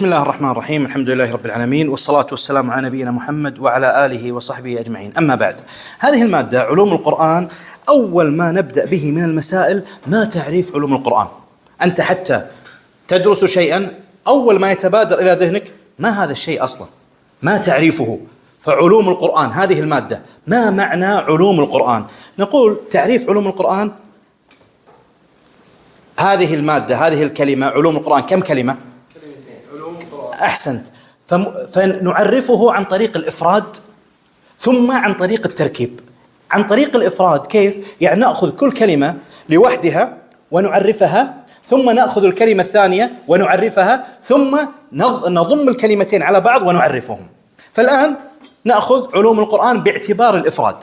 بسم الله الرحمن الرحيم. الحمد لله رب العالمين، والصلاة والسلام على نبينا محمد وعلى آله وصحبه أجمعين. أما بعد، هذه المادة علوم القرآن، أول ما نبدأ به من المسائل ما تعريف علوم القرآن. أنت حتى تدرس شيئا أول ما يتبادر إلى ذهنك ما هذا الشيء أصلا، ما تعريفه. فعلوم القرآن هذه المادة، ما معنى علوم القرآن؟ نقول تعريف علوم القرآن، هذه المادة، هذه الكلمة علوم القرآن كم كلمة؟ أحسنت. فنعرفه عن طريق الإفراد ثم عن طريق التركيب. عن طريق الإفراد كيف؟ يعني نأخذ كل كلمة لوحدها ونعرفها، ثم نأخذ الكلمة الثانية ونعرفها، ثم نضم الكلمتين على بعض ونعرفهم. فالآن نأخذ علوم القرآن باعتبار الإفراد.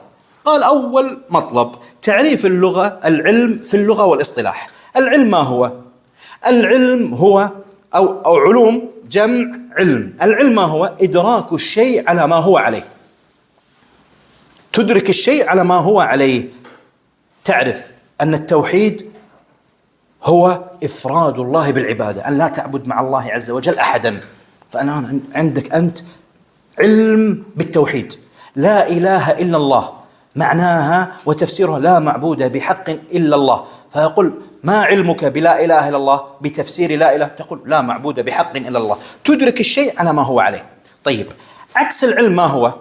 قال أول مطلب تعريف اللغة، العلم في اللغة والاصطلاح. العلم ما هو؟ العلم هو أو علوم جمع علم. العلم ما هو؟ إدراك الشيء على ما هو عليه. تدرك الشيء على ما هو عليه. تعرف أن التوحيد هو إفراد الله بالعبادة، أن لا تعبد مع الله عز وجل أحدا. فالآن عندك أنت علم بالتوحيد، لا إله إلا الله، معناها وتفسيرها لا معبود بحق إلا الله. فيقول ما علمك بلا إله إلا الله؟ بتفسير لا إله تقول لا معبود بحق إلا الله. تدرك الشيء على ما هو عليه. طيب عكس العلم ما هو؟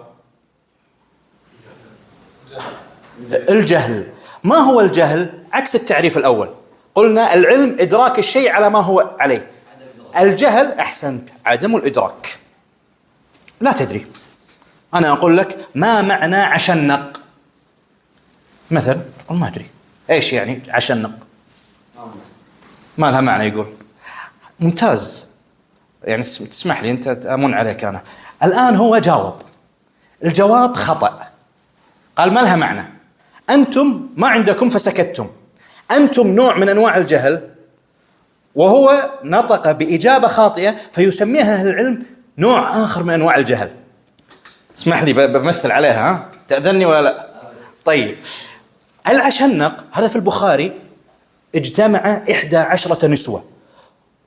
الجهل. ما هو الجهل؟ عكس التعريف الأول. قلنا العلم إدراك الشيء على ما هو عليه. الجهل أحسنت، عدم الإدراك، لا تدري. أنا أقول لك ما معنى عشنق مثلا، تقول ما أدري إيش يعني عشنق، ما لها معنى. يقول ممتاز، يعني تسمح لي أنت أمن عليك أنا. الآن هو جاوب، الجواب خطأ، قال ما لها معنى، أنتم ما عندكم فسكتتم. أنتم نوع من أنواع الجهل، وهو نطق بإجابة خاطئة فيسميها أهل العلم نوع آخر من أنواع الجهل. اسمح لي بمثل عليها، ها تأذني ولا لا؟ طيب العشنق هذا في البخاري اجتمع 11 نسوة،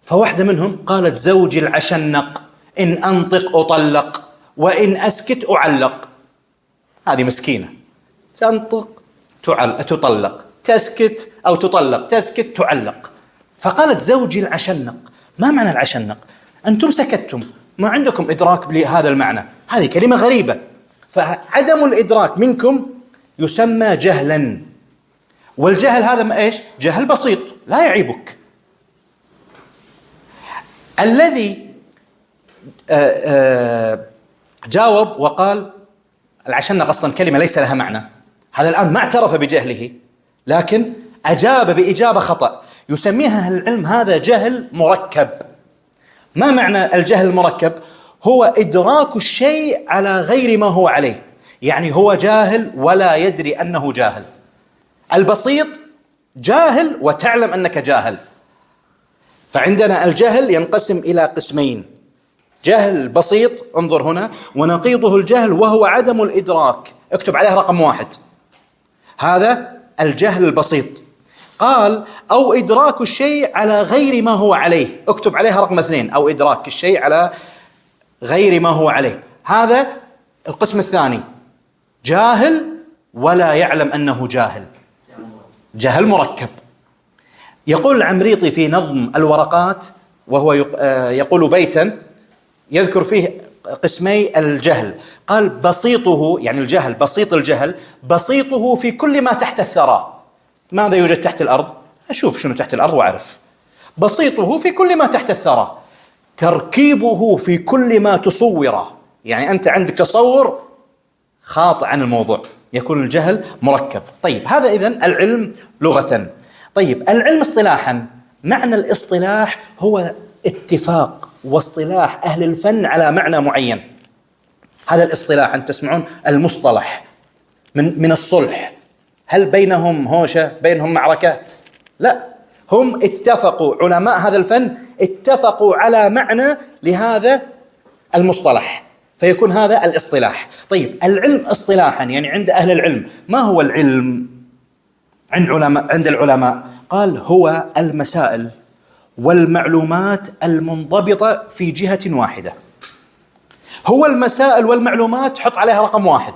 فواحدة منهم قالت زوجي العشنق، إن أنطق أطلق وإن أسكت أعلق. هذه مسكينة، تنطق تطلق، تسكت أو تطلق، تسكت تعلق. فقالت زوجي العشنق. ما معنى العشنق؟ أنتم سكتتم، ما عندكم إدراك لهذا المعنى، هذه كلمة غريبة. فعدم الإدراك منكم يسمى جهلا. والجهل هذا ما إيش؟ جهل بسيط لا يعيبك. الذي جاوب وقال العشنق أصلا كلمة ليس لها معنى، هذا الآن ما اعترف بجهله لكن أجاب بإجابة خطأ، يسميها أهل العلم هذا جهل مركب. ما معنى الجهل المركب؟ هو إدراك الشيء على غير ما هو عليه، يعني هو جاهل ولا يدري أنه جاهل. البسيط جاهل وتعلم أنك جاهل. فعندنا الجهل ينقسم إلى قسمين: جهل بسيط، انظر هنا، ونقيضه الجهل وهو عدم الإدراك. اكتب عليه رقم 1، هذا الجهل البسيط. قال أو إدراك الشيء على غير ما هو عليه، اكتب عليها رقم 2، أو إدراك الشيء على غير ما هو عليه. هذا القسم الثاني، جاهل ولا يعلم أنه جاهل، جهل مركب. يقول العمريطي في نظم الورقات، وهو يقول بيتا يذكر فيه قسمي الجهل، قال بسيطه، يعني الجهل بسيط، الجهل بسيطه في كل ما تحت الثرى. ماذا يوجد تحت الأرض؟ أشوف شنو تحت الأرض وأعرف. بسيطه في كل ما تحت الثرى، تركيبه في كل ما تصوره، يعني أنت عندك تصور خاطئ عن الموضوع، يكون الجهل مركب. طيب هذا إذن العلم لغة. طيب العلم اصطلاحا، معنى الاصطلاح هو اتفاق واصطلاح أهل الفن على معنى معين. هذا الاصطلاح أنت تسمعون المصطلح من الصلح، هل بينهم هوشة، بينهم معركة؟ لا، هم اتفقوا، علماء هذا الفن اتفقوا على معنى لهذا المصطلح، فيكون هذا الاصطلاح. طيب العلم اصطلاحا، يعني عند أهل العلم، ما هو العلم عند العلماء؟ قال هو المسائل والمعلومات المنضبطة في جهة واحدة. هو المسائل والمعلومات حط عليها رقم واحد،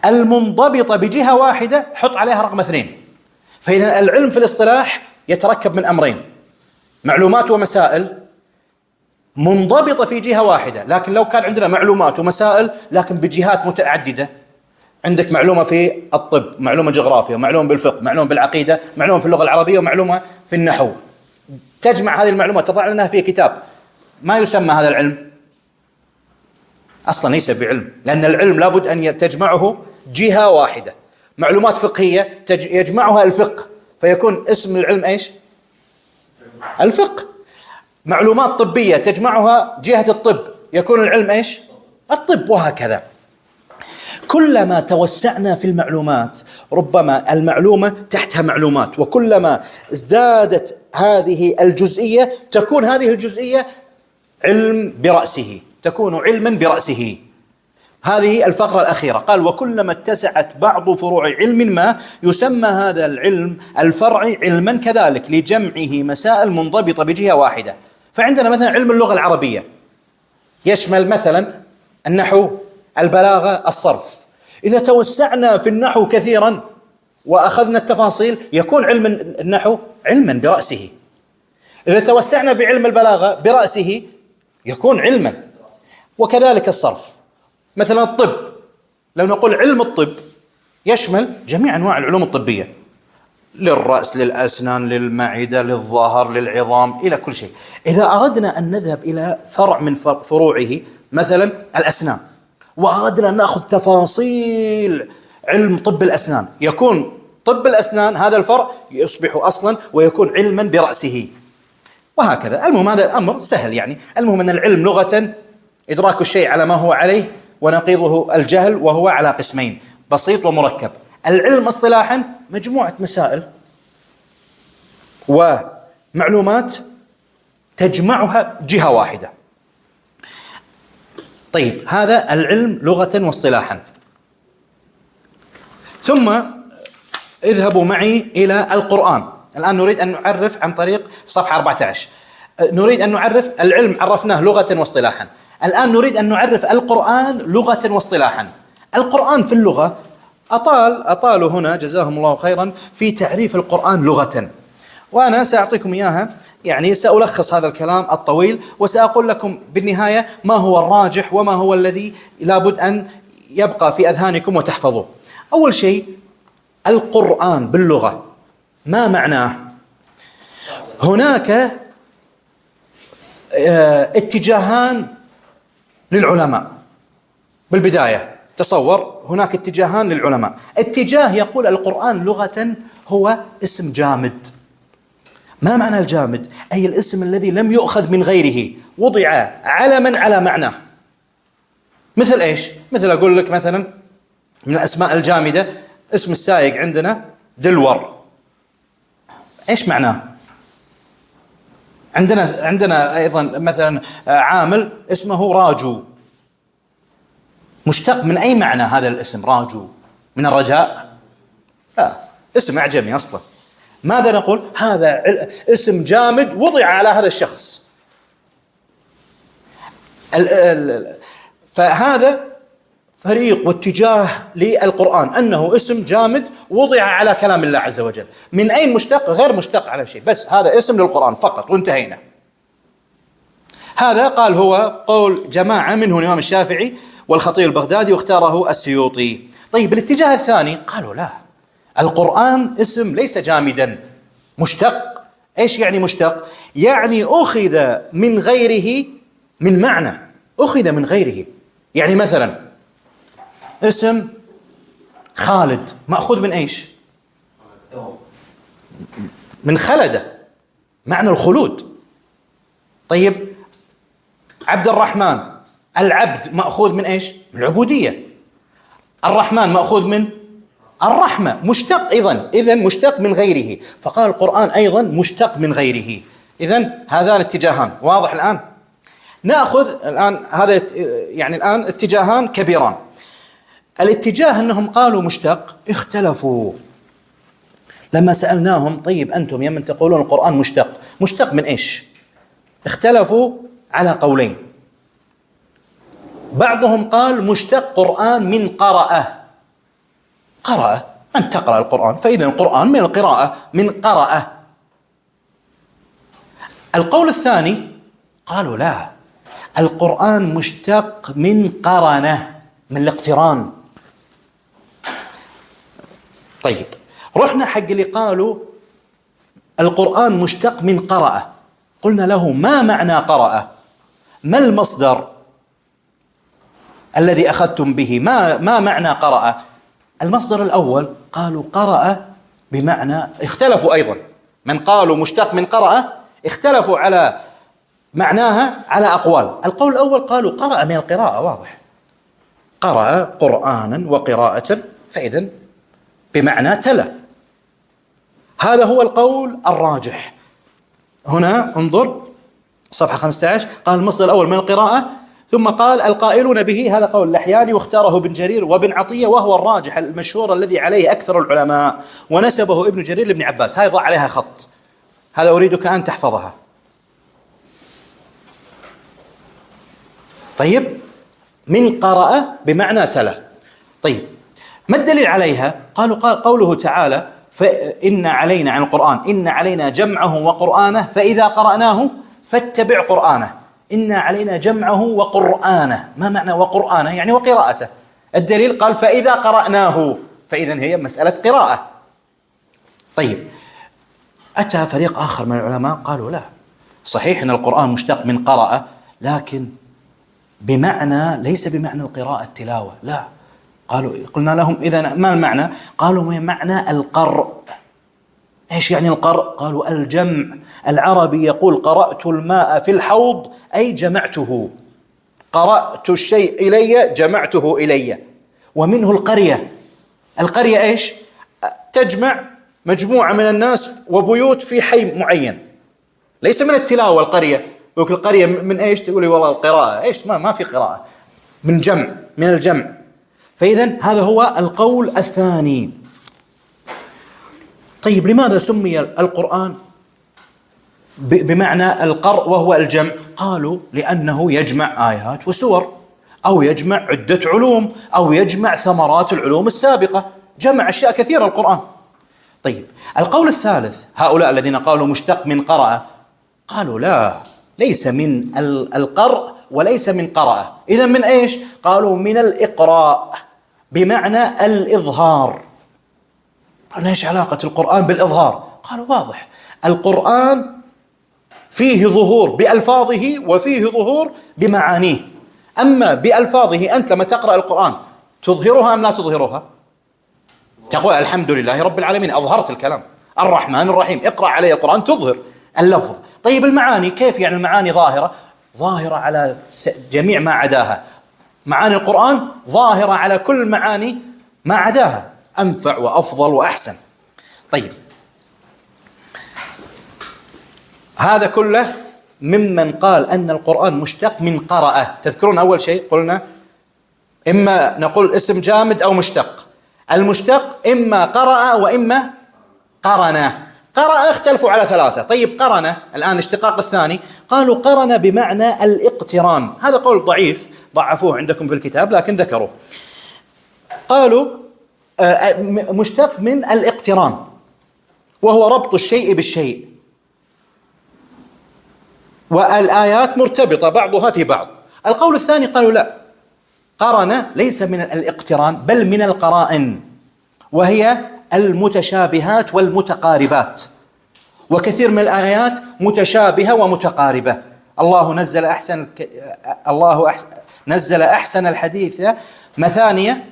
المنضبطة بجهة واحدة حط عليها رقم اثنين. فإذا العلم في الاصطلاح يتركب من أمرين: معلومات ومسائل منضبطة في جهة واحدة. لكن لو كان عندنا معلومات ومسائل لكن بجهات متعددة، عندك معلومة في الطب، معلومة جغرافيا، ومعلومة بالفقه، معلومة بالعقيدة، معلومة في اللغة العربية، ومعلومة في النحو، تجمع هذه المعلومات تضع لنا في كتاب، ما يسمى هذا العلم أصلا، ليس بعلم، لأن العلم لابد أن تجمعه جهة واحدة. معلومات فقهية يجمعها الفقه، فيكون اسم العلم إيش؟ الفقه. معلومات طبية تجمعها جهة الطب، يكون العلم إيش؟ الطب. وهكذا كلما توسعنا في المعلومات ربما المعلومة تحتها معلومات، وكلما ازدادت هذه الجزئية تكون هذه الجزئية علم برأسه، تكون علما برأسه. هذه الفقرة الأخيرة، قال: وكلما اتسعت بعض فروع علم ما يسمى هذا العلم الفرعي علما كذلك، لجمعه مسائل منضبطة بجهة واحدة. فعندنا مثلا علم اللغة العربية يشمل مثلا النحو، البلاغة، الصرف. إذا توسعنا في النحو كثيرا وأخذنا التفاصيل يكون علم النحو علما برأسه. إذا توسعنا بعلم البلاغة برأسه يكون علما. وكذلك الصرف. مثلا الطب، لو نقول علم الطب يشمل جميع أنواع العلوم الطبية، للرأس، للأسنان، للمعدة، للظهر، للعظام، إلى كل شيء. إذا أردنا أن نذهب إلى فرع من فروعه مثلا الأسنان، وأردنا أن نأخذ تفاصيل علم طب الأسنان، يكون طب الأسنان هذا الفرع يصبح أصلا ويكون علما برأسه. وهكذا. المهم هذا الأمر سهل يعني. المهم أن العلم لغة إدراك الشيء على ما هو عليه، ونقيضه الجهل، وهو على قسمين: بسيط ومركب. العلم اصطلاحا مجموعة مسائل ومعلومات تجمعها جهة واحدة. طيب، هذا العلم لغة واصطلاحا. ثم اذهبوا معي إلى القرآن. الآن نريد أن نعرف عن طريق صفحة 14. نريد أن نعرف العلم، عرفناه لغة واصطلاحا. الآن نريد أن نعرف القرآن لغة واصطلاحا. القرآن في اللغة أطالوا هنا جزاهم الله خيرا في تعريف القرآن لغة، وأنا سأعطيكم إياها، يعني سألخص هذا الكلام الطويل وسأقول لكم بالنهاية ما هو الراجح وما هو الذي لابد أن يبقى في أذهانكم وتحفظوه. أول شيء، القرآن باللغة ما معناه؟ هناك اتجاهان للعلماء. بالبداية تصور هناك اتجاهان للعلماء. اتجاه يقول القرآن لغة هو اسم جامد. ما معنى الجامد؟ أي الاسم الذي لم يؤخذ من غيره، وضع علما على معناه. مثل إيش؟ مثل أقول لك مثلا من الأسماء الجامدة اسم السائق عندنا دلور. إيش معناه؟ عندنا أيضا مثلا عامل اسمه راجو. مشتق من أي معنى هذا الاسم راجو؟ من الرجاء؟ لا، اسم أعجمي أصلا. ماذا نقول؟ هذا اسم جامد وضع على هذا الشخص. فهذا فريق واتجاه للقرآن أنه اسم جامد وضع على كلام الله عز وجل. من أين مشتق؟ غير مشتق على شيء، بس هذا اسم للقرآن فقط وانتهينا. هذا قال هو قول جماعة منه الإمام الشافعي والخطيب البغدادي واختاره السيوطي. طيب، الاتجاه الثاني قالوا لا، القرآن اسم ليس جامدا، مشتق. ايش يعني مشتق؟ يعني أخذ من غيره، من معنى أخذ من غيره. يعني مثلا اسم خالد مأخوذ من ايش؟ من خلد، معنى الخلود. طيب، عبد الرحمن، العبد مأخوذ من ايش؟ من العبودية. الرحمن مأخوذ من الرحمة، مشتق أيضا، إذن مشتق من غيره. فقال القرآن أيضا مشتق من غيره. إذن هذان اتجاهان، واضح الآن؟ نأخذ الآن هذا يعني الآن اتجاهان كبيران. الاتجاه أنهم قالوا مشتق اختلفوا، لما سألناهم طيب أنتم يمن تقولون القرآن مشتق، مشتق من إيش؟ اختلفوا على قولين. بعضهم قال مشتق قرآن من قرأة، قرأة أن تقرأ القرآن، فإذا القرآن من القراءة، من قرأة. القول الثاني قالوا لا، القرآن مشتق من قرنة، من الاقتران. طيب رحنا حق اللي قالوا القرآن مشتق من قرأة، قلنا له ما معنى قرأة؟ ما المصدر الذي أخذتم به؟ ما معنى قرأة؟ المصدر الأول قالوا قرأ بمعنى، اختلفوا أيضا من قالوا مشتق من قرأة اختلفوا على معناها على أقوال. القول الأول قالوا قرأ من القراءة، واضح، قرأ قرآنا وقراءة، فإذا بمعنى تلا. هذا هو القول الراجح. هنا انظر صفحة 15، قال المصدر الأول من القراءة، ثم قال القائلون به، هذا قول اللحياني واختاره ابن جرير وابن عطية، وهو الراجح المشهور الذي عليه أكثر العلماء، ونسبه ابن جرير لابن عباس. هاي ضع عليها خط، هذا أريدك أن تحفظها. طيب من قرأ بمعنى تلا. طيب ما الدليل عليها؟ قالوا قوله تعالى فإن علينا عن القرآن إن علينا جمعه وقرآنه فإذا قرأناه فاتبع قرآنه. إن علينا جمعه وقرآنه، ما معنى وقرآنه؟ يعني وقراءته. الدليل قال فإذا قرأناه، فإذا هي مسألة قراءة. طيب أتى فريق آخر من العلماء قالوا لا، صحيح أن القرآن مشتق من قرأ، لكن بمعنى ليس بمعنى القراءة التلاوة، لا. قلنا لهم إذا ما المعنى؟ قالوا ما معنى القرء. إيش يعني القرء؟ قالوا الجمع. العربي يقول قرأت الماء في الحوض، أي جمعته، قرأت الشيء إلي جمعته إلي. ومنه القرية. القرية إيش؟ تجمع مجموعة من الناس وبيوت في حي معين، ليس من التلاوة. القرية يقول القرية من إيش؟ تقولي والله القراءة إيش؟ ما في قراءة، من جمع، من الجمع. فإذا هذا هو القول الثاني. طيب لماذا سمي القرآن بمعنى القرء وهو الجمع؟ قالوا لأنه يجمع آيات وسور، أو يجمع عدة علوم، أو يجمع ثمرات العلوم السابقة، جمع أشياء كثيرة القرآن. طيب القول الثالث، هؤلاء الذين قالوا مشتق من قرأ، قالوا لا، ليس من القرء وليس من قرأ، إذا من إيش؟ قالوا من الإقراء بمعنى الإظهار. قالوا إيش علاقة القرآن بالإظهار؟ قالوا واضح، القرآن فيه ظهور بألفاظه وفيه ظهور بمعانيه. أما بألفاظه أنت لما تقرأ القرآن تظهرها أم لا تظهرها؟ تقول الحمد لله رب العالمين، أظهرت الكلام. الرحمن الرحيم، اقرأ علي القرآن، تظهر اللفظ. طيب المعاني كيف؟ يعني المعاني ظاهرة على جميع ما عداها. معاني القرآن ظاهرة على كل معاني ما عداها، أنفع وأفضل وأحسن. طيب هذا كله ممن قال أن القرآن مشتق من قرأ. تذكرون أول شيء قلنا إما نقول اسم جامد أو مشتق. المشتق إما قرأ وإما قرنة. قرأ اختلفوا على ثلاثة. طيب قرنة الآن اشتقاق الثاني، قالوا قرن بمعنى الاقتران. هذا قول ضعيف، ضعفوه عندكم في الكتاب لكن ذكروه. قالوا مشتق من الاقتران، وهو ربط الشيء بالشيء، والآيات مرتبطة بعضها في بعض. القول الثاني قالوا لا، قرن ليس من الاقتران بل من القرائن، وهي المتشابهات والمتقاربات، وكثير من الآيات متشابهة ومتقاربة. الله نزل أحسن الحديث مثانية.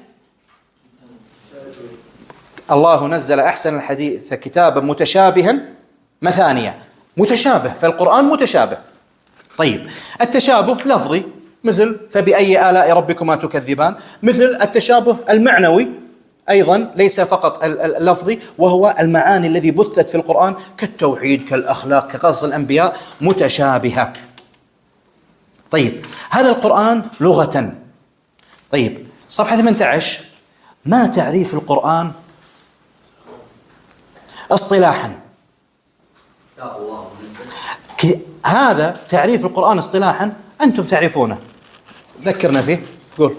الله نزل أحسن الحديث كتابا متشابها مثانية، متشابه، فالقرآن متشابه. طيب التشابه لفظي مثل فبأي آلاء ربكما تكذبان، مثل التشابه المعنوي أيضا ليس فقط اللفظي، وهو المعاني الذي بثت في القرآن كالتوحيد كالأخلاق كقصص الأنبياء متشابهة. طيب هذا القرآن لغة. طيب صفحة 18، ما تعريف القرآن؟ اصطلاحا. هذا تعريف القرآن اصطلاحا أنتم تعرفونه، ذكرنا فيه. قول.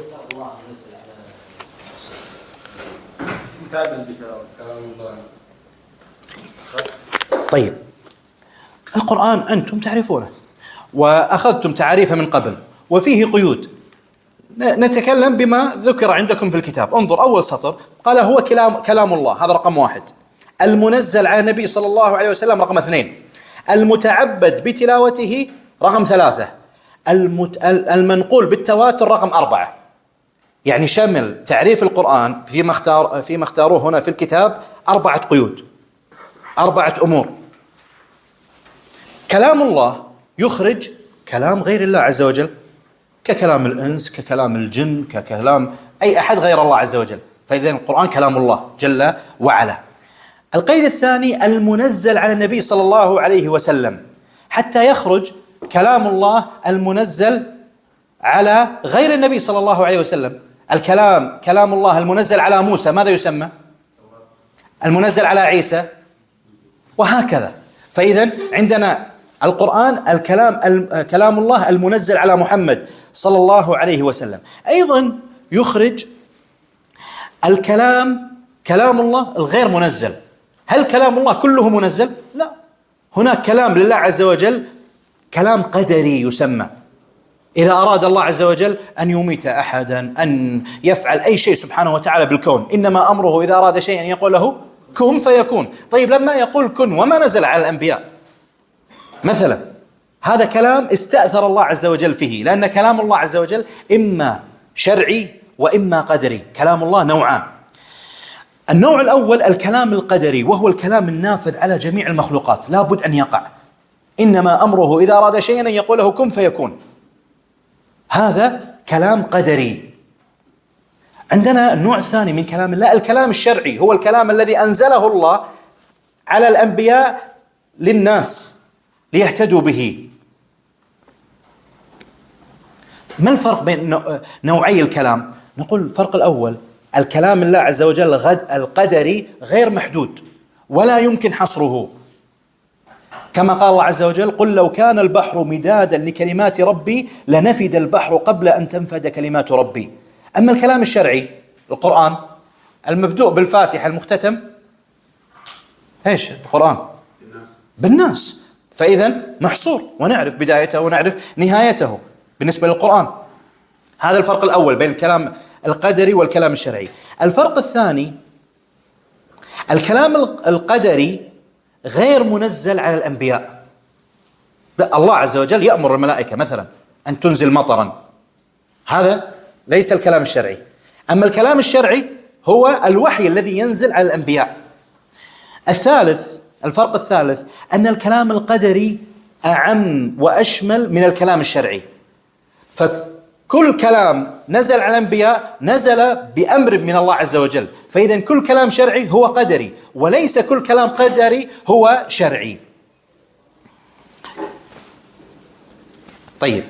طيب القرآن أنتم تعرفونه وأخذتم تعريفه من قبل، وفيه قيود. نتكلم بما ذكر عندكم في الكتاب. انظر أول سطر، قال هو كلام الله، هذا رقم 1. المنزل على النبي صلى الله عليه وسلم رقم 2. المتعبد بتلاوته رقم 3. المنقول بالتواتر رقم 4. يعني شمل تعريف القرآن فيما اختاروه هنا في الكتاب 4 قيود، 4 أمور. كلام الله يخرج كلام غير الله عز وجل، ككلام الإنس، ككلام الجن، ككلام أي أحد غير الله عز وجل، فإذا القرآن كلام الله جل وعلا. القيد الثاني المنزل على النبي صلى الله عليه وسلم، حتى يخرج كلام الله المنزل على غير النبي صلى الله عليه وسلم. كلام الله المنزل على موسى ماذا يسمى؟ المنزل على عيسى، وهكذا. فإذا عندنا القرآن كلام الله المنزل على محمد صلى الله عليه وسلم. أيضا يخرج كلام الله الغير منزل. هل كلام الله كله منزل؟ لا، هناك كلام لله عز وجل كلام قدري يسمى. إذا أراد الله عز وجل أن يميت أحدا، أن يفعل أي شيء سبحانه وتعالى بالكون، إنما أمره إذا أراد شيئا يقول له كن فيكون. طيب لما يقول كن وما نزل على الأنبياء مثلا، هذا كلام استأثر الله عز وجل فيه، لأن كلام الله عز وجل إما شرعي وإما قدري. كلام الله نوعان. النوع الأول الكلام القدري، وهو الكلام النافذ على جميع المخلوقات، لا بد أن يقع، إنما أمره إذا أراد شيئا أن يقول له كن فيكون. هذا كلام قدري. عندنا النوع الثاني من كلام الله الكلام الشرعي، هو الكلام الذي أنزله الله على الأنبياء للناس ليهتدوا به. ما الفرق بين نوعي الكلام؟ نقول الفرق الأول الكلام الله عز وجل القدري غير محدود ولا يمكن حصره، كما قال الله عز وجل قل لو كان البحر مدادا لكلمات ربي لنفد البحر قبل أن تنفد كلمات ربي. أما الكلام الشرعي القرآن المبدوء بالفاتحة المختتم إيش؟ القرآن بالناس، فإذا محصور ونعرف بدايته ونعرف نهايته بالنسبة للقرآن. هذا الفرق الأول بين الكلام القدري والكلام الشرعي. الفرق الثاني الكلام القدري غير منزل على الأنبياء. الله عز وجل يأمر الملائكة مثلا أن تنزل مطرا، هذا ليس الكلام الشرعي. أما الكلام الشرعي هو الوحي الذي ينزل على الأنبياء. الفرق الثالث أن الكلام القدري أعم وأشمل من الكلام الشرعي، فكل كلام نزل على الأنبياء نزل بأمر من الله عز وجل، فإذا كل كلام شرعي هو قدري، وليس كل كلام قدري هو شرعي. طيب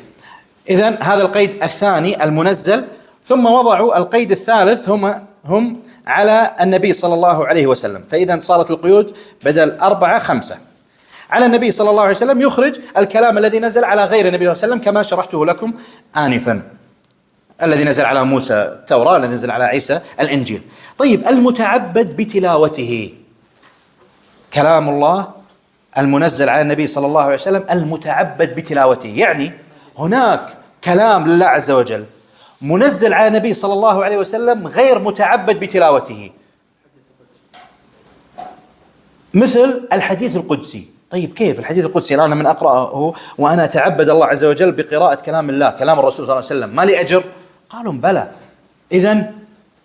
إذن هذا القيد الثاني المنزل، ثم وضعوا القيد الثالث هم على النبي صلى الله عليه وسلم. فإذا صارت القيود بدل 4 5. على النبي صلى الله عليه وسلم يخرج الكلام الذي نزل على غير النبي صلى الله عليه وسلم كما شرحته لكم آنفا، الذي نزل على موسى التوراة، الذي نزل على عيسى الإنجيل. طيب المتعبد بتلاوته كلام الله المنزل على النبي صلى الله عليه وسلم المتعبد بتلاوته، يعني هناك كلام لله عز وجل منزل على النبي صلى الله عليه وسلم غير متعبد بتلاوته، مثل الحديث القدسي. طيب كيف الحديث القدسي؟ أنا من أقرأه وأنا أتعبد الله عز وجل بقراءة كلام الله، كلام الرسول صلى الله عليه وسلم، ما لي أجر؟ قالوا بلى. إذن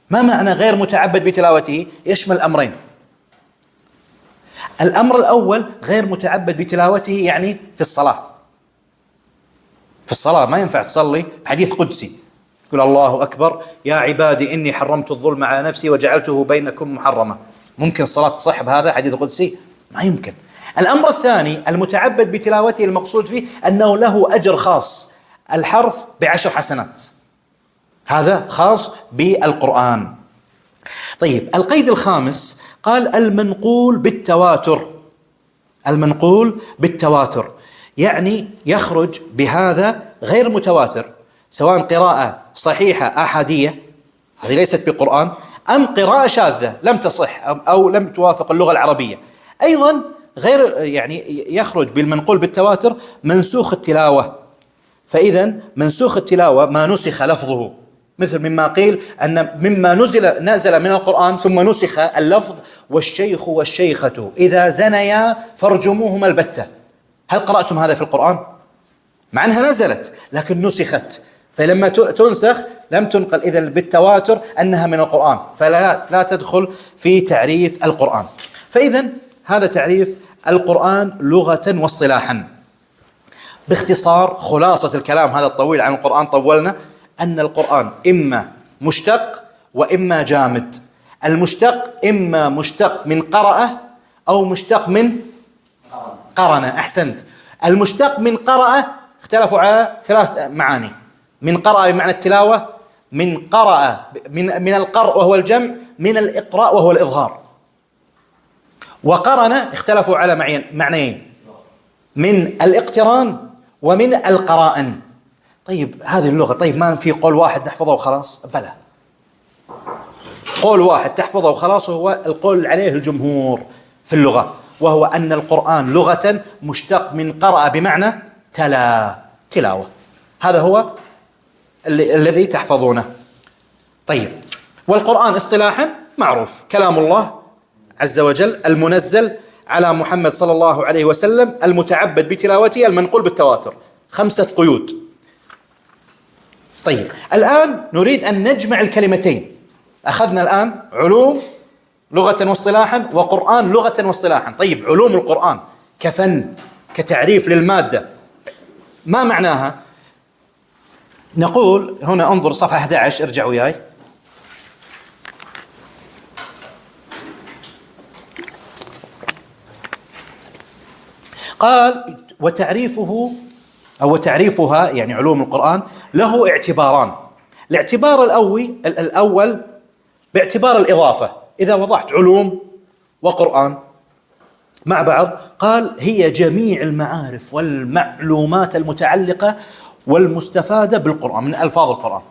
ما معنى غير متعبد بتلاوته؟ يشمل أمرين. الأمر الأول غير متعبد بتلاوته يعني في الصلاة ما ينفع تصلي بحديث قدسي تقول الله أكبر يا عبادي إني حرمت الظلم على نفسي وجعلته بينكم محرمة. ممكن الصلاة تصح بهذا حديث قدسي؟ ما يمكن. الأمر الثاني المتعبد بتلاوته المقصود فيه أنه له أجر خاص، الحرف ب10 حسنات، هذا خاص بالقرآن. طيب القيد الخامس قال المنقول بالتواتر. المنقول بالتواتر يعني يخرج بهذا غير متواتر، سواء قراءة صحيحة أحادية هذه ليست بقرآن، أم قراءة شاذة لم تصح أو لم توافق اللغة العربية. أيضا غير يعني يخرج بالمنقول بالتواتر منسوخ التلاوة. فإذا منسوخ التلاوة ما نسخ لفظه، مثل مما قيل أن مما نزل من القرآن ثم نسخ اللفظ: والشيخ والشيخة إذا زنيا فارجموهما البتة. هل قرأتم هذا في القرآن؟ مع أنها نزلت لكن نسخت، فلما تنسخ لم تنقل إذا بالتواتر أنها من القرآن، فلا تدخل في تعريف القرآن. فإذا هذا تعريف القرآن لغة واصطلاحا. باختصار خلاصة الكلام هذا الطويل عن القرآن، طولنا، أن القرآن إما مشتق وإما جامد. المشتق إما مشتق من قرأ أو مشتق من قرن. أحسنت. المشتق من قرأ اختلفوا على 3 معاني: من قرأ بمعنى التلاوة، من قرأ من القرء وهو الجمع، من الإقراء وهو الإظهار. وقرن اختلفوا على معنيين: من الاقتران ومن القرائن. طيب هذه اللغة، طيب ما في قول واحد نحفظه وخلاص؟ بلى، قول واحد تحفظه وخلاص هو القول عليه الجمهور في اللغة، وهو أن القرآن لغة مشتق من قرأ بمعنى تلاوة. هذا هو الذي تحفظونه. طيب، والقرآن اصطلاحا معروف: كلام الله عز وجل المنزل على محمد صلى الله عليه وسلم المتعبد بتلاوته المنقول بالتواتر. 5 قيود. طيب الآن نريد أن نجمع الكلمتين. أخذنا الآن علوم لغة واصطلاحا وقرآن لغة واصطلاحا. طيب علوم القرآن كفن، كتعريف للمادة، ما معناها؟ نقول هنا انظر صفحة 11، ارجع وياي. قال وتعريفه أو تعريفها يعني علوم القرآن له اعتباران. الاعتبار الأول باعتبار الإضافة. إذا وضعت علوم وقرآن مع بعض، قال هي جميع المعارف والمعلومات المتعلقة والمستفادة بالقرآن من ألفاظ القرآن،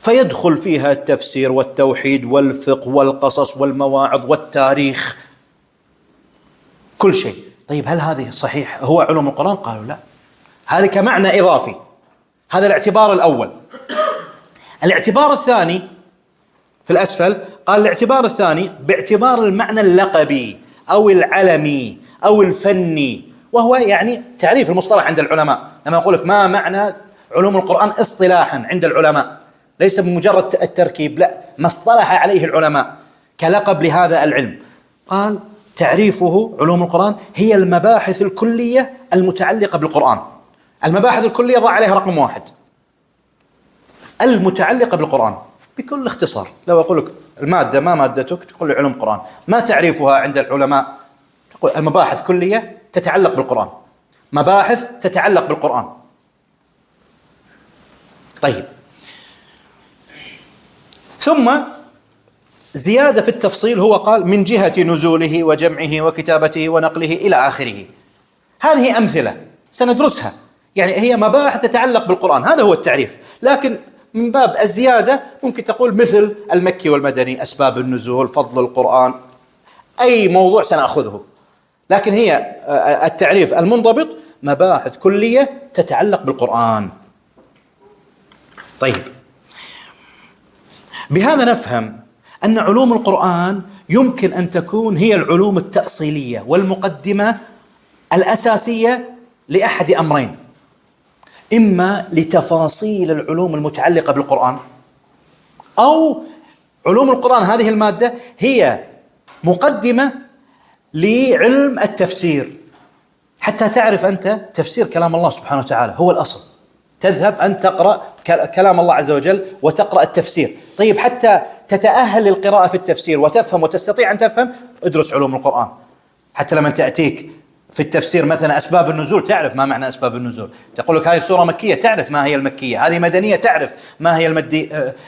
فيدخل فيها التفسير والتوحيد والفقه والقصص والمواعظ والتاريخ، كل شيء. طيب هل هذه صحيح هو علوم القرآن؟ قالوا لا، هذه كمعنى إضافي. هذا الاعتبار الأول. الاعتبار الثاني في الأسفل، قال الاعتبار الثاني باعتبار المعنى اللقبي أو العلمي أو الفني، وهو يعني تعريف المصطلح عند العلماء. لما أقول لك ما معنى علوم القرآن اصطلاحا عند العلماء، ليس بمجرد التركيب، لا، ما اصطلح عليه العلماء كلقب لهذا العلم. قال تعريفه علوم القرآن هي المباحث الكلية المتعلقة بالقرآن. المباحث الكلية ضع عليها رقم 1، المتعلقة بالقرآن بكل اختصار. لو أقول لك المادة ما مادتك، تقول لي علوم القرآن. ما تعريفها عند العلماء؟ تقول المباحث كلية تتعلق بالقرآن، مباحث تتعلق بالقرآن. طيب، ثم زيادة في التفصيل، هو قال من جهة نزوله وجمعه وكتابته ونقله إلى آخره. هذه أمثلة سندرسها، يعني هي مباحث تتعلق بالقرآن، هذا هو التعريف. لكن من باب الزيادة ممكن تقول مثل المكي والمدني، أسباب النزول، فضل القرآن، أي موضوع سنأخذه. لكن هي التعريف المنضبط مباحث كلية تتعلق بالقرآن. طيب، بهذا نفهم أن علوم القرآن يمكن أن تكون هي العلوم التأصيلية والمقدمة الأساسية لأحد أمرين: إما لتفاصيل العلوم المتعلقة بالقرآن، أو علوم القرآن هذه المادة هي مقدمة لعلم التفسير، حتى تعرف أنت تفسير كلام الله سبحانه وتعالى هو الأصل. تذهب أن تقرأ كلام الله عز وجل وتقرأ التفسير. طيب حتى تتأهل للقراءة في التفسير وتفهم وتستطيع أن تفهم، ادرس علوم القرآن. حتى لما تأتيك في التفسير مثلا أسباب النزول، تعرف ما معنى أسباب النزول. تقول لك هذه سورة مكية، تعرف ما هي المكية. هذه مدنية، تعرف ما هي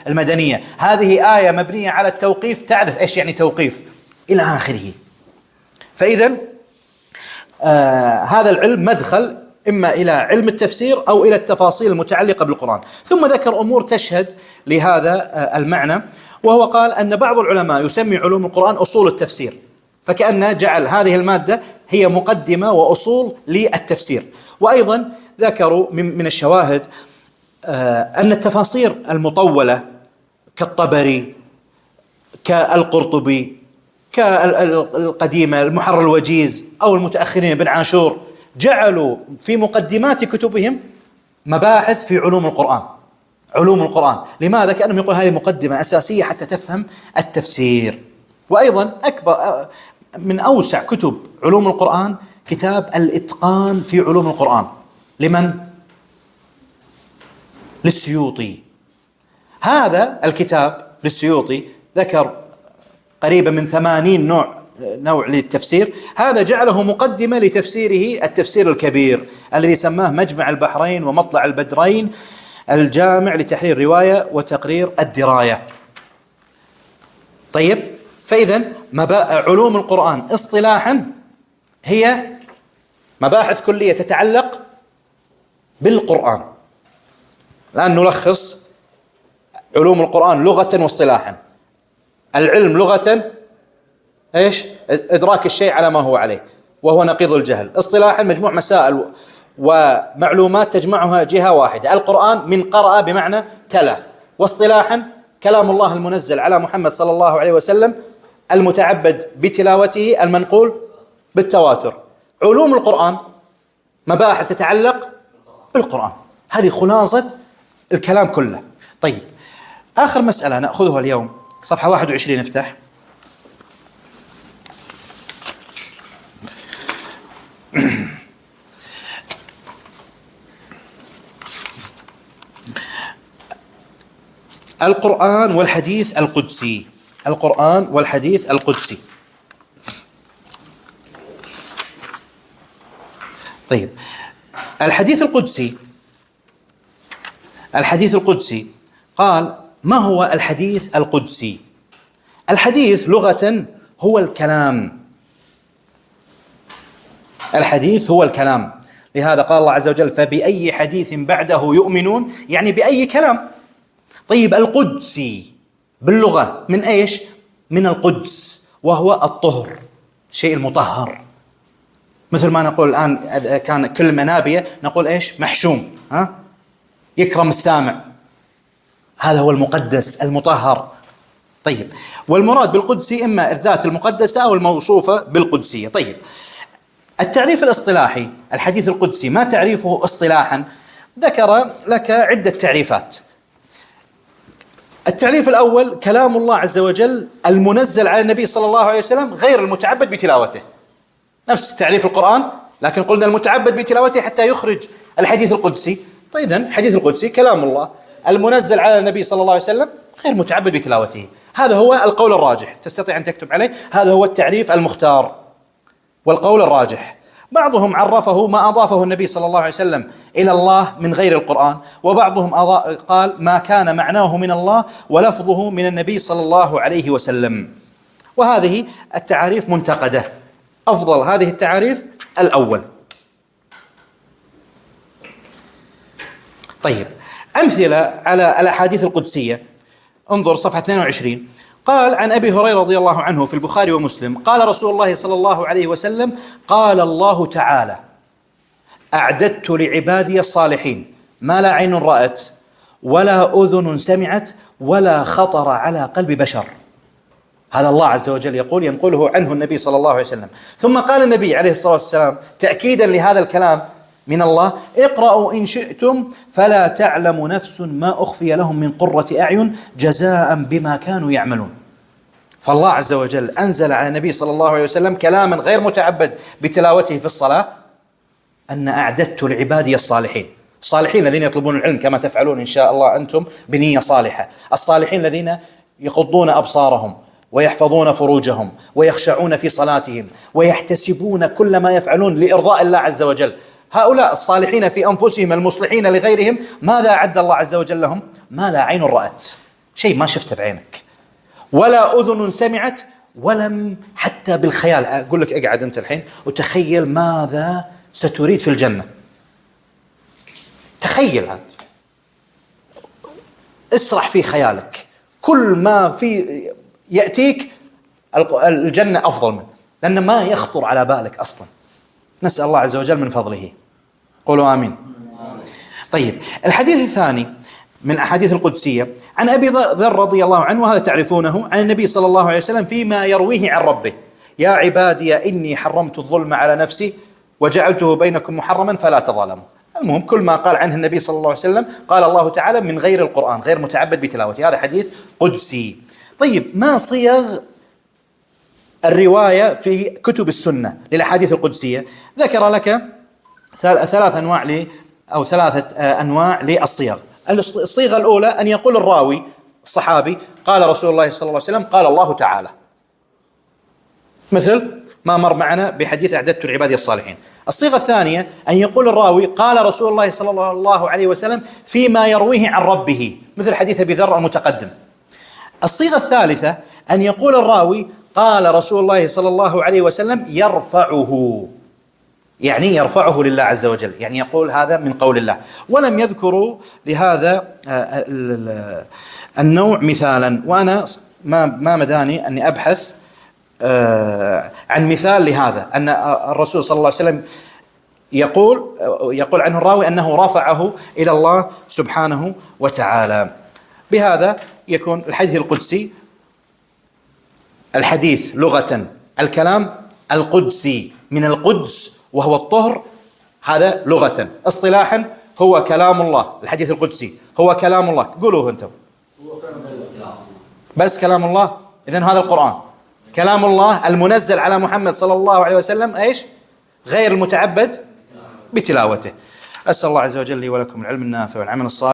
المدنية. هذه آية مبنية على التوقيف، تعرف إيش يعني توقيف. إلى آخره. فإذا هذا العلم مدخل إما إلى علم التفسير أو إلى التفاصيل المتعلقة بالقرآن. ثم ذكر أمور تشهد لهذا المعنى، وهو قال أن بعض العلماء يسمي علوم القرآن أصول التفسير، فكأنه جعل هذه المادة هي مقدمة وأصول للتفسير. وأيضا ذكروا من الشواهد أن التفاسير المطولة كالطبري كالقرطبي كالقديمة المحرر الوجيز أو المتأخرين ابن عاشور جعلوا في مقدمات كتبهم مباحث في علوم القرآن. علوم القرآن لماذا؟ كأنهم يقول هذه مقدمة أساسية حتى تفهم التفسير. وأيضا أكبر من أوسع كتب علوم القرآن كتاب الإتقان في علوم القرآن. لمن؟ للسيوطي. هذا الكتاب للسيوطي ذكر قريبا من 80 نوع للتفسير، هذا جعله مقدمة لتفسيره التفسير الكبير الذي سماه مجمع البحرين ومطلع البدرين الجامع لتحرير الرواية وتقرير الدراية. طيب، فإذا علوم القرآن اصطلاحا هي مباحث كلية تتعلق بالقرآن. الآن نلخص علوم القرآن لغة واصطلاحا. العلم لغة ايش؟ إدراك الشيء على ما هو عليه وهو نقيض الجهل. اصطلاحا مجموع مسائل ومعلومات تجمعها جهة واحدة. القرآن من قرأ بمعنى تلا. واصطلاحا كلام الله المنزل على محمد صلى الله عليه وسلم المتعبد بتلاوته المنقول بالتواتر. علوم القرآن مباحث تتعلق بالقرآن. هذه خلاصة الكلام كله. طيب، آخر مسألة نأخذها اليوم صفحة 21 افتح. القرآن والحديث القدسي. القرآن والحديث القدسي. طيب، الحديث القدسي قال: ما هو الحديث القدسي؟ الحديث لغة هو الكلام. الحديث هو الكلام، لهذا قال الله عز وجل: فبأي حديث بعده يؤمنون، يعني بأي كلام. طيب، القدسي باللغة من ايش؟ من القدس، وهو الطهر، شيء المطهر. مثل ما نقول الآن كان كلمة نابية نقول ايش؟ محشوم، يكرم السامع، هذا هو المقدس المطهر. طيب، والمراد بالقدسي إما الذات المقدسة أو الموصوفة بالقدسية. طيب، التعريف الاصطلاحي الحديث القدسي ما تعريفه اصطلاحا؟ ذكر لك عدة تعريفات. التعريف الأول: كلام الله عز وجل المنزل على النبي صلى الله عليه وسلم غير المتعبد بتلاوته. نفس تعريف القرآن، لكن قلنا المتعبد بتلاوته حتى يخرج الحديث القدسي. طيب، الحديث القدسي كلام الله المنزل على النبي صلى الله عليه وسلم غير متعبد بتلاوته. هذا هو القول الراجح، تستطيع أن تكتب عليه. هذا هو التعريف المختار والقول الراجح. بعضهم عرفه ما أضافه النبي صلى الله عليه وسلم إلى الله من غير القرآن، وبعضهم قال ما كان معناه من الله ولفظه من النبي صلى الله عليه وسلم. وهذه التعاريف منتقدة. أفضل هذه التعاريف الأول. طيب، أمثلة على الأحاديث القدسية، انظر صفحة 22. قال: عن أبي هريرة رضي الله عنه في البخاري ومسلم قال رسول الله صلى الله عليه وسلم: قال الله تعالى: أعددت لعبادي الصالحين ما لا عين رأت ولا أذن سمعت ولا خطر على قلب بشر. هذا الله عز وجل يقول، ينقله عنه النبي صلى الله عليه وسلم. ثم قال النبي عليه الصلاة والسلام تأكيدا لهذا الكلام من الله: اقرأوا إن شئتم فلا تعلم نفس ما أخفي لهم من قرة أعين جزاء بما كانوا يعملون. فالله عز وجل أنزل على النبي صلى الله عليه وسلم كلاما غير متعبد بتلاوته في الصلاة: أن أعددت لعبادي الصالحين. الصالحين الذين يطلبون العلم كما تفعلون إن شاء الله أنتم بنية صالحة. الصالحين الذين يغضون أبصارهم ويحفظون فروجهم ويخشعون في صلاتهم ويحتسبون كل ما يفعلون لإرضاء الله عز وجل. هؤلاء الصالحين في أنفسهم المصلحين لغيرهم، ماذا أعد الله عز وجل لهم؟ ما لا عين رأت، شيء ما شفته بعينك، ولا أذن سمعت، ولم حتى بالخيال. أقول لك اقعد أنت الحين وتخيل ماذا ستريد في الجنة، تخيل هذا، اسرح في خيالك، كل ما في يأتيك الجنة أفضل منه، لأن ما يخطر على بالك أصلا. نسأل الله عز وجل من فضله. قولوا آمين. طيب، الحديث الثاني من الأحاديث القدسية عن أبي ذر رضي الله عنه، وهذا تعرفونه، عن النبي صلى الله عليه وسلم فيما يرويه عن ربه: يا عبادي إني حرمت الظلم على نفسي وجعلته بينكم محرما فلا تظالموا. المهم كل ما قال عنه النبي صلى الله عليه وسلم قال الله تعالى من غير القرآن، غير متعبد بتلاوته. هذا حديث قدسي. طيب، ما صيغ الرواية في كتب السنة للأحاديث القدسية؟ ذكر لك ثلاثة أنواع للصيغ. الصيغة الأولى أن يقول الراوي الصحابي قال رسول الله صلى الله عليه وسلم قال الله تعالى، مثل ما مر معنا بحديث أعددت لعبادي الصالحين. الصيغة الثانية أن يقول الراوي قال رسول الله صلى الله عليه وسلم فيما يرويه عن ربه، مثل حديث أبي ذر المتقدم. الصيغة الثالثة أن يقول الراوي قال رسول الله صلى الله عليه وسلم يرفعه، يعني يرفعه لله عز وجل، يعني يقول هذا من قول الله. ولم يذكروا لهذا النوع مثالا، وأنا ما مداني أني أبحث عن مثال لهذا، أن الرسول صلى الله عليه وسلم يقول عنه الراوي أنه رفعه إلى الله سبحانه وتعالى. بهذا يكون الحديث القدسي الحديث لغة الكلام القدسي من القدس وهو الطهر، هذا لغة. اصطلاحا هو كلام الله. الحديث القدسي هو كلام الله. قولوه أنتم، بس كلام الله. إذن هذا القرآن كلام الله المنزل على محمد صلى الله عليه وسلم، ايش؟ غير المتعبد بتلاوته. أسأل الله عز وجل لي ولكم العلم النافع والعمل الصالح.